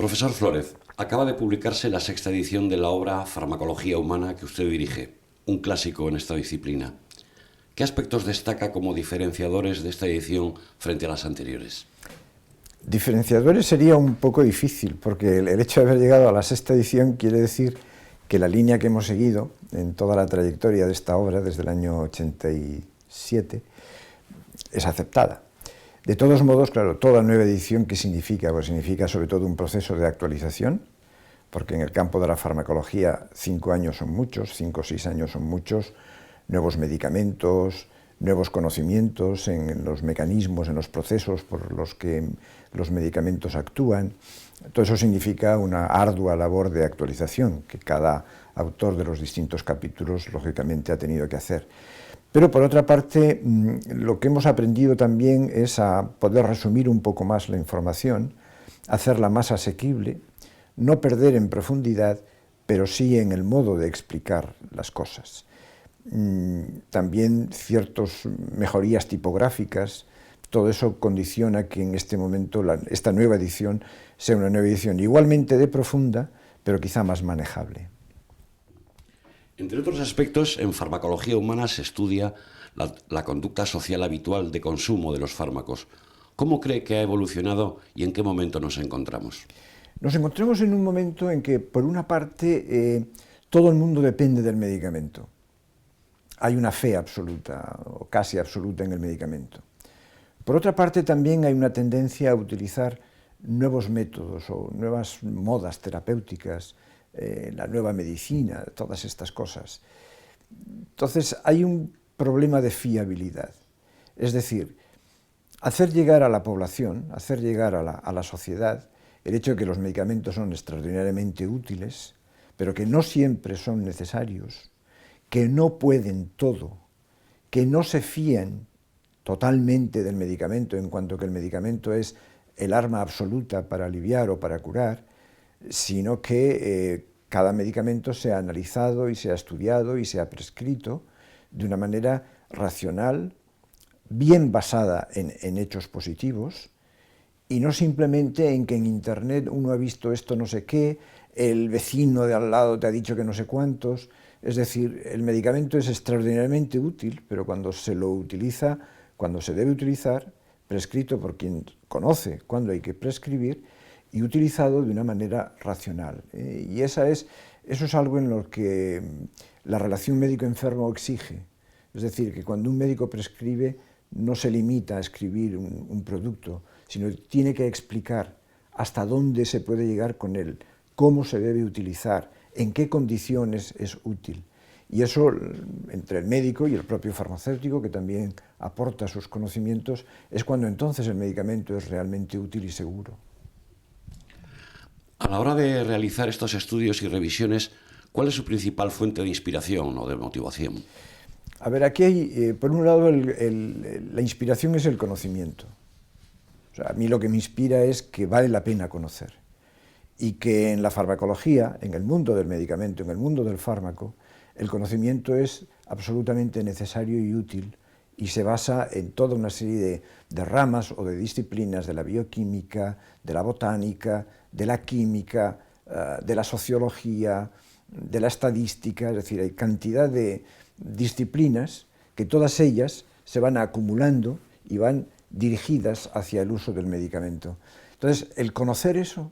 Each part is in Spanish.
Profesor Flórez, acaba de publicarse la sexta edición de la obra Farmacología Humana que usted dirige, un clásico en esta disciplina. ¿Qué aspectos destaca como diferenciadores de esta edición frente a las anteriores? Diferenciadores sería un poco difícil, porque el hecho de haber llegado a la sexta edición quiere decir que la línea que hemos seguido en toda la trayectoria de esta obra, desde el año 87, es aceptada. De todos modos, claro, toda nueva edición, ¿qué significa? Pues significa sobre todo un proceso de actualización, porque en el campo de la farmacología 5 años son muchos, 5 o 6 años son muchos, nuevos medicamentos, nuevos conocimientos en los mecanismos, en los procesos por los que los medicamentos actúan. Todo eso significa una ardua labor de actualización que cada autor de los distintos capítulos, lógicamente, ha tenido que hacer. Pero, por otra parte, lo que hemos aprendido también es a poder resumir un poco más la información, hacerla más asequible, no perder en profundidad, pero sí en el modo de explicar las cosas. También ciertas mejorías tipográficas, todo eso condiciona que en este momento esta nueva edición sea una nueva edición igualmente de profunda, pero quizá más manejable. Entre otros aspectos, en farmacología humana se estudia la conducta social habitual de consumo de los fármacos. ¿Cómo cree que ha evolucionado y en qué momento nos encontramos? Nos encontramos en un momento en que, por una parte, todo el mundo depende del medicamento. Hay una fe absoluta o casi absoluta en el medicamento. Por otra parte, también hay una tendencia a utilizar nuevos métodos o nuevas modas terapéuticas, la nueva medicina, todas estas cosas. Entonces, hay un problema de fiabilidad. Es decir, hacer llegar a la población, hacer llegar a la sociedad, el hecho de que los medicamentos son extraordinariamente útiles, pero que no siempre son necesarios, que no pueden todo, que no se fían totalmente del medicamento, en cuanto que el medicamento es el arma absoluta para aliviar o para curar, sino que cada medicamento sea analizado y sea estudiado y sea prescrito de una manera racional, bien basada en hechos positivos, y no simplemente en que en Internet uno ha visto esto no sé qué, el vecino de al lado te ha dicho que no sé cuántos. Es decir, el medicamento es extraordinariamente útil, pero cuando se lo utiliza, cuando se debe utilizar, prescrito por quien conoce cuándo hay que prescribir y utilizado de una manera racional. Y eso es algo en lo que la relación médico-enfermo exige. Es decir, que cuando un médico prescribe no se limita a escribir un producto, sino que tiene que explicar hasta dónde se puede llegar con él, cómo se debe utilizar, en qué condiciones es útil. Y eso, entre el médico y el propio farmacéutico, que también aporta sus conocimientos, es cuando entonces el medicamento es realmente útil y seguro. A la hora de realizar estos estudios y revisiones, ¿cuál es su principal fuente de inspiración o de motivación? A ver, aquí hay, por un lado, la inspiración es el conocimiento. O sea, a mí lo que me inspira es que vale la pena conocer y que en la farmacología, en el mundo del medicamento, en el mundo del fármaco, el conocimiento es absolutamente necesario y útil y se basa en toda una serie de ramas o de disciplinas de la bioquímica, de la botánica, de la química, de la sociología, de la estadística, es decir, hay cantidad de disciplinas que todas ellas se van acumulando y van dirigidas hacia el uso del medicamento. Entonces, el conocer eso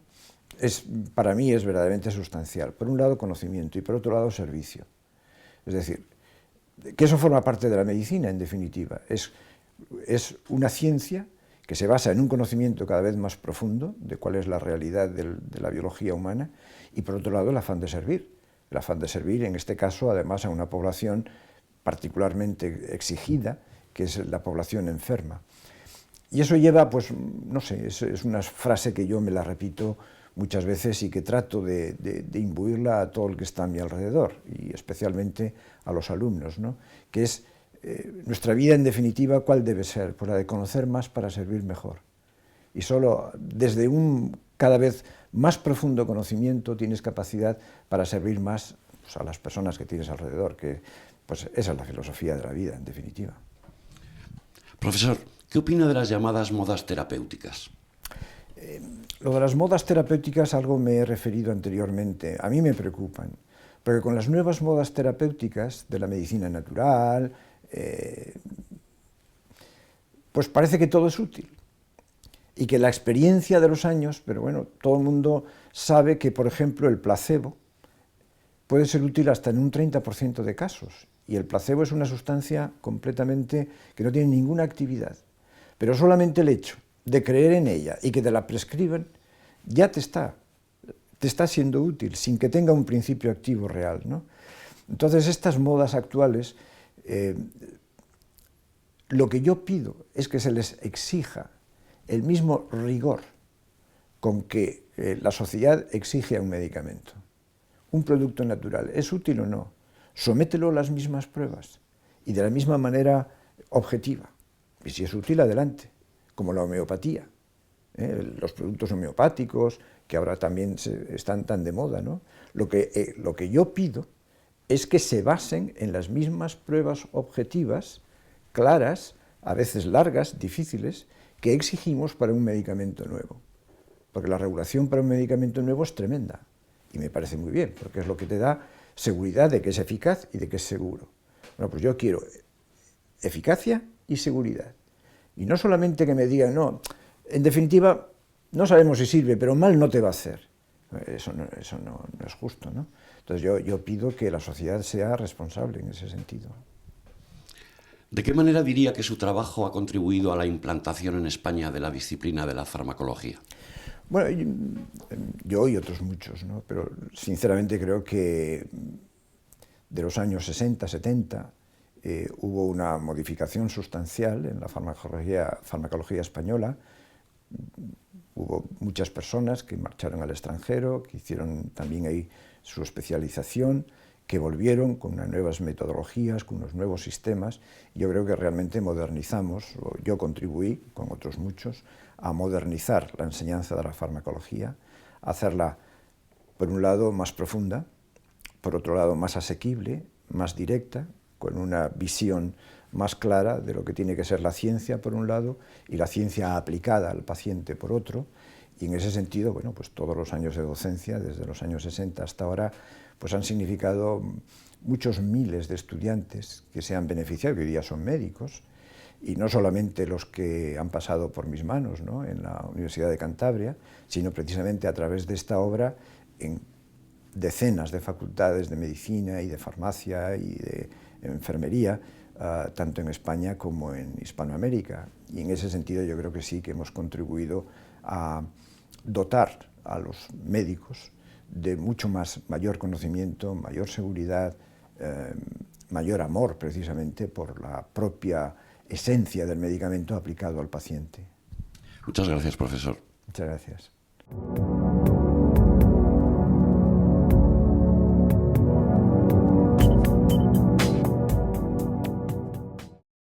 para mí es verdaderamente sustancial. Por un lado, conocimiento y por otro lado, servicio. Es decir, que eso forma parte de la medicina, en definitiva. Es una ciencia que se basa en un conocimiento cada vez más profundo de cuál es la realidad de la biología humana y, por otro lado, el afán de servir. El afán de servir, en este caso, además, a una población particularmente exigida, que es la población enferma. Y eso lleva, pues, no sé, es una frase que yo me la repito muchas veces y que trato de imbuirla a todo el que está a mi alrededor, y especialmente a los alumnos, ¿no? Que es nuestra vida, en definitiva, ¿cuál debe ser? Pues la de conocer más para servir mejor. Y solo desde un cada vez más profundo conocimiento tienes capacidad para servir más, pues, a las personas que tienes alrededor, que pues esa es la filosofía de la vida, en definitiva. Profesor, ¿qué opina de las llamadas modas terapéuticas? Lo de las modas terapéuticas, algo me he referido anteriormente, a mí me preocupan, porque con las nuevas modas terapéuticas de la medicina natural, pues parece que todo es útil, y que la experiencia de los años, pero bueno, todo el mundo sabe que, por ejemplo, el placebo puede ser útil hasta en un 30% de casos, y el placebo es una sustancia completamente que no tiene ninguna actividad, pero solamente el hecho de creer en ella y que te la prescriban, ya te está siendo útil, sin que tenga un principio activo real, ¿no? Entonces, estas modas actuales, lo que yo pido es que se les exija el mismo rigor con que la sociedad exige a un medicamento. Un producto natural, ¿es útil o no? Somételo a las mismas pruebas y de la misma manera objetiva. Y si es útil, adelante, como la homeopatía. Los productos homeopáticos, que ahora también están tan de moda, ¿no? Lo que yo pido es que se basen en las mismas pruebas objetivas, claras, a veces largas, difíciles, que exigimos para un medicamento nuevo. Porque la regulación para un medicamento nuevo es tremenda, y me parece muy bien, porque es lo que te da seguridad de que es eficaz y de que es seguro. Bueno, pues yo quiero eficacia y seguridad. Y no solamente que me digan, no, en definitiva, no sabemos si sirve, pero mal no te va a hacer. Eso no es justo, ¿no? Entonces yo pido que la sociedad sea responsable en ese sentido. ¿De qué manera diría que su trabajo ha contribuido a la implantación en España de la disciplina de la farmacología? Bueno, yo y otros muchos, ¿no? Pero sinceramente creo que de los años 60, 70, hubo una modificación sustancial en la farmacología española. Hubo muchas personas que marcharon al extranjero, que hicieron también ahí su especialización, que volvieron con unas nuevas metodologías, con unos nuevos sistemas. Yo creo que realmente modernizamos, o yo contribuí, con otros muchos, a modernizar la enseñanza de la farmacología, a hacerla, por un lado, más profunda, por otro lado, más asequible, más directa, con una visión más clara de lo que tiene que ser la ciencia, por un lado, y la ciencia aplicada al paciente, por otro. Y en ese sentido, bueno, pues todos los años de docencia, desde los años 60 hasta ahora, pues han significado muchos miles de estudiantes que se han beneficiado, que hoy día son médicos, y no solamente los que han pasado por mis manos, ¿no?, en la Universidad de Cantabria, sino precisamente a través de esta obra en decenas de facultades de medicina y de farmacia y de enfermería, tanto en España como en Hispanoamérica. Y en ese sentido yo creo que sí que hemos contribuido a dotar a los médicos de mucho mayor conocimiento, mayor seguridad, mayor amor precisamente por la propia esencia del medicamento aplicado al paciente. Muchas gracias, profesor. Muchas gracias.